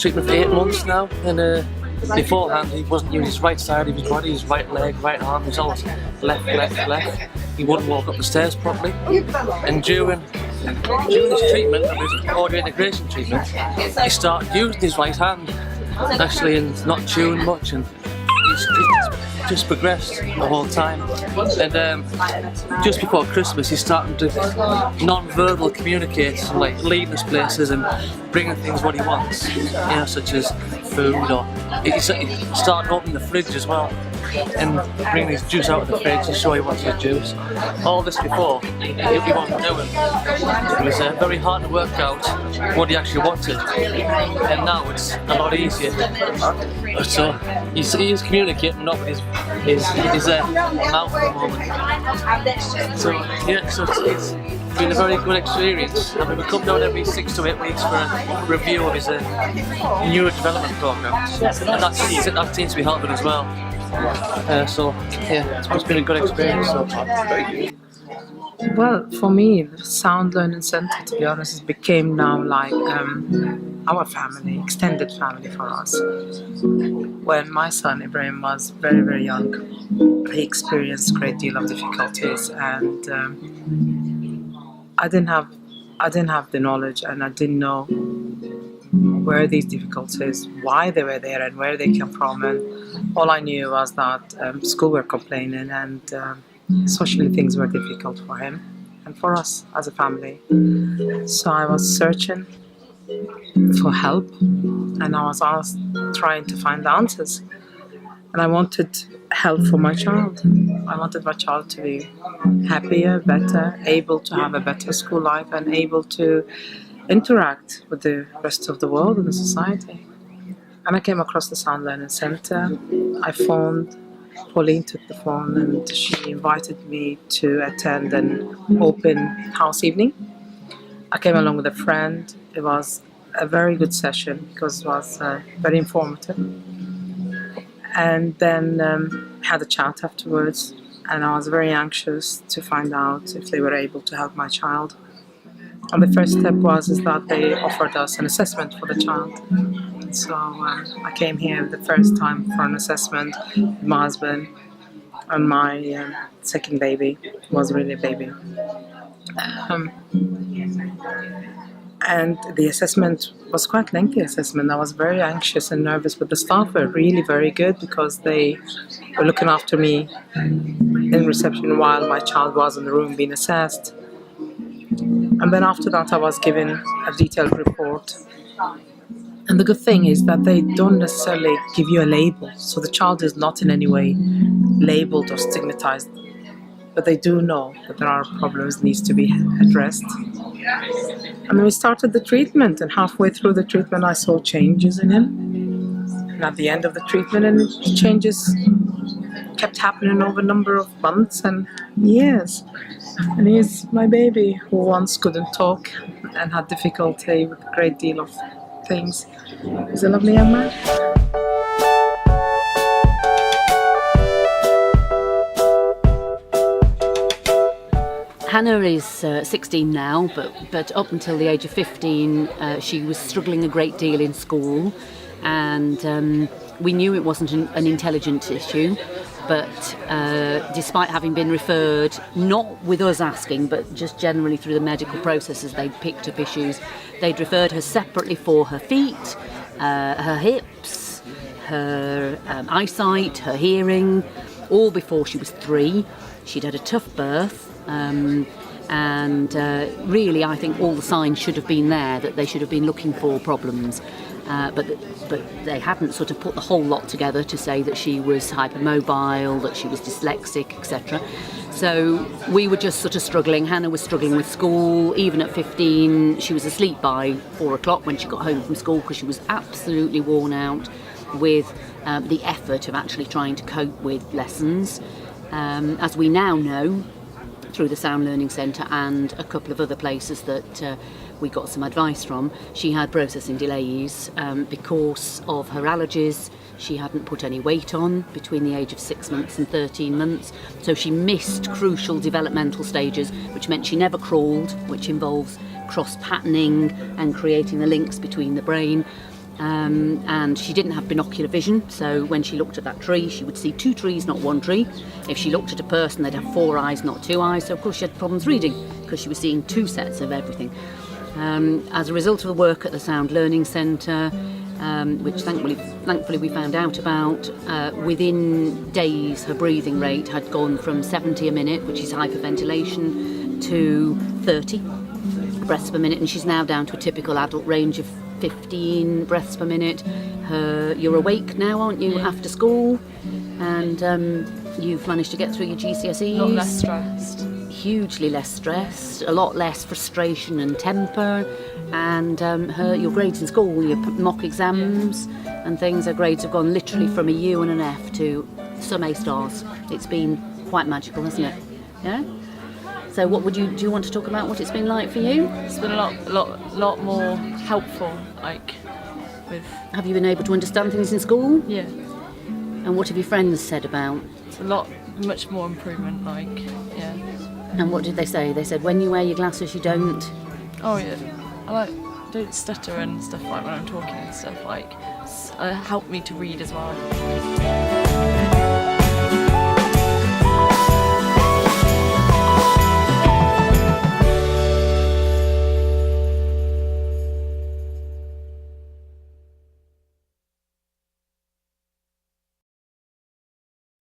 treatment for 8 months now, and beforehand he wasn't using his right side of his body, his right leg, right arm, he was always left. He wouldn't walk up the stairs properly, and during his treatment, of his audio integration treatment, he started using his right hand, actually, and not chewing much, and he's just progressed the whole time. And just before Christmas, he's starting to non-verbal communicate, like leading us places and bringing things what he wants, such as food, or he started opening the fridge as well and bringing his juice out of the fridge to show he wants his juice. All this before he wasn't doing. It was very hard to work out what he actually wanted, and now it's a lot easier. So he is communicating, not with his mouth at the moment. So yeah, so it's been a very good experience. I mean, we come down every 6 to 8 weeks for a review of his neurodevelopment program, and that seems to be helping as well. So yeah, it's been a good experience so far. Well, for me, the Sound Learning Centre, to be honest, became now like our family, extended family for us. When my son Ibrahim was very, very young, he experienced a great deal of difficulties, and I didn't have the knowledge, and I didn't know where these difficulties, why they were there, and where they came from. And all I knew was that school were complaining, and socially things were difficult for him and for us as a family. So I was searching for help, and I was trying to find answers. And I wanted help for my child. I wanted my child to be happier, better, able to have a better school life, and able to interact with the rest of the world and the society. And I came across the Sound Learning Centre. I phoned, Pauline took the phone, and she invited me to attend an open house evening. I came along with a friend. It was a very good session because it was very informative. And then had a chat afterwards, and I was very anxious to find out if they were able to help my child. And the first step was that they offered us an assessment for the child. So I came here the first time for an assessment with my husband, and my second baby was really a baby. And the assessment was quite lengthy assessment. I was very anxious and nervous, but the staff were really very good because they were looking after me in reception while my child was in the room being assessed. And then after that I was given a detailed report. And the good thing is that they don't necessarily give you a label, so the child is not in any way labeled or stigmatized, but they do know that there are problems that needs to be addressed. And then we started the treatment, and halfway through the treatment I saw changes in him. And at the end of the treatment, and the changes kept happening over a number of months and years. And he's my baby who once couldn't talk and had difficulty with a great deal of things. He's a lovely young man. Hannah is 16 now, but up until the age of 15, she was struggling a great deal in school, and we knew it wasn't an intelligence issue, but despite having been referred, not with us asking, but just generally through the medical processes, they'd picked up issues. They'd referred her separately for her feet, her hips, her eyesight, her hearing, all before she was 3. She'd had a tough birth. And really, I think all the signs should have been there, that they should have been looking for problems, but they hadn't sort of put the whole lot together to say that she was hypermobile, that she was dyslexic, etc. So we were just sort of struggling. Hannah was struggling with school. Even at 15, she was asleep by 4 o'clock when she got home from school because she was absolutely worn out with the effort of actually trying to cope with lessons. As we now know, through the Sound Learning Centre and a couple of other places that we got some advice from, she had processing delays because of her allergies. She hadn't put any weight on between the age of 6 months and 13 months, so she missed crucial developmental stages, which meant she never crawled, which involves cross-patterning and creating the links between the brain. And she didn't have binocular vision, so when she looked at that tree, she would see 2 trees, not 1 tree. If she looked at a person, they'd have 4 eyes, not 2 eyes. So of course she had problems reading because she was seeing 2 sets of everything. As a result of the work at the Sound Learning Centre, which thankfully we found out about, within days her breathing rate had gone from 70 a minute, which is hyperventilation, to 30 breaths per minute, and she's now down to a typical adult range of 15 breaths per minute. You're awake now, aren't you, after school? And you've managed to get through your GCSEs. A lot less stressed. Hugely less stressed, a lot less frustration and temper. And your grades in school, your mock exams and things, her grades have gone literally from a U and an F to some A stars. It's been quite magical, hasn't it? Yeah? So do you want to talk about what it's been like for you? It's been a lot more helpful, like with. Have you been able to understand things in school? Yeah, And what have your friends said about? it's much more improvement, like, yeah. And what did they say? They said when you wear your glasses you don't. Oh yeah, I don't stutter and stuff like when I'm talking and stuff, like help me to read as well.